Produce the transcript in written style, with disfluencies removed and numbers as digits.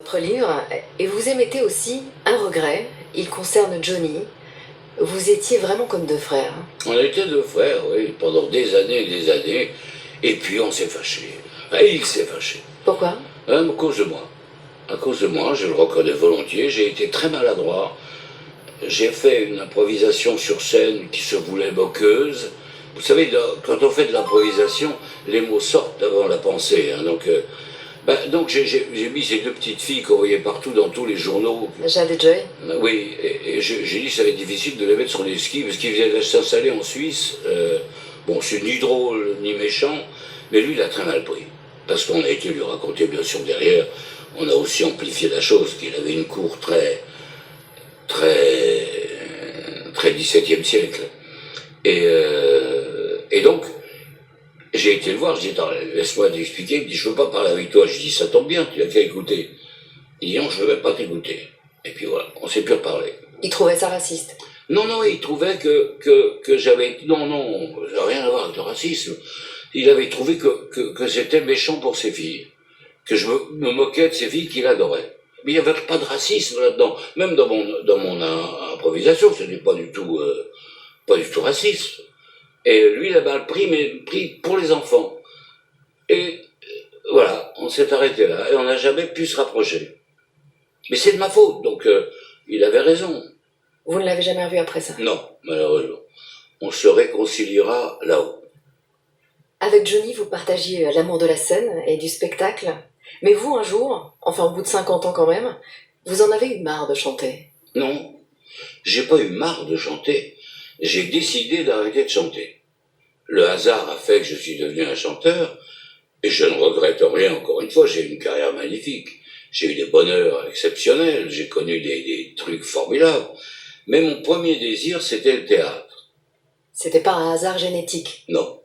Votre livre, et vous émettez aussi un regret, il concerne Johnny. Vous étiez vraiment comme deux frères. On était deux frères, oui, pendant des années et des années, et puis on s'est fâchés. Et il s'est fâché. Pourquoi? À cause de moi. À cause de moi, je le reconnais volontiers, j'ai été très maladroit. J'ai fait une improvisation sur scène qui se voulait moqueuse. Vous savez, quand on fait de l'improvisation, les mots sortent avant la pensée. Donc j'ai mis ces deux petites filles qu'on voyait partout dans tous les journaux. Jade et Joy. Oui, et j'ai dit que ça allait être difficile de les mettre sur les skis parce qu'ils venaient de s'installer en Suisse. Bon, c'est ni drôle ni méchant, mais lui, il a très mal pris. Parce qu'on a été lui raconter, bien sûr, derrière, on a aussi amplifié la chose, qu'il avait une cour très 17e siècle. Et donc, j'ai été le voir, je dis, attends, laisse-moi t'expliquer. Il me dit, je veux pas parler avec toi. Je dis, ça tombe bien, tu as qu'à écouter. Il dit, non, je ne veux pas t'écouter. Et puis voilà, on s'est plus reparlé. Il trouvait ça raciste. Non, il trouvait que j'avais... Non, ça n'a rien à voir avec le racisme. Il avait trouvé que c'était méchant pour ses filles. Que je me moquais de ses filles qu'il adorait. Mais il n'y avait pas de racisme là-dedans. Même dans mon improvisation, ce n'est pas du tout raciste. Et lui, il a mal pris, mais pris pour les enfants. Et voilà, on s'est arrêté là. Et on n'a jamais pu se rapprocher. Mais c'est de ma faute, donc il avait raison. Vous ne l'avez jamais revu après ça? Non, malheureusement. On se réconciliera là-haut. Avec Johnny, vous partagiez l'amour de la scène et du spectacle. Mais vous, un jour, enfin au bout de 50 ans quand même, vous en avez eu marre de chanter. Non, j'ai pas eu marre de chanter. J'ai décidé d'arrêter de chanter. Le hasard a fait que je suis devenu un chanteur, et je ne regrette rien, encore une fois, j'ai eu une carrière magnifique. J'ai eu des bonheurs exceptionnels, j'ai connu des trucs formidables. Mais mon premier désir, c'était le théâtre. C'était pas un hasard génétique. Non.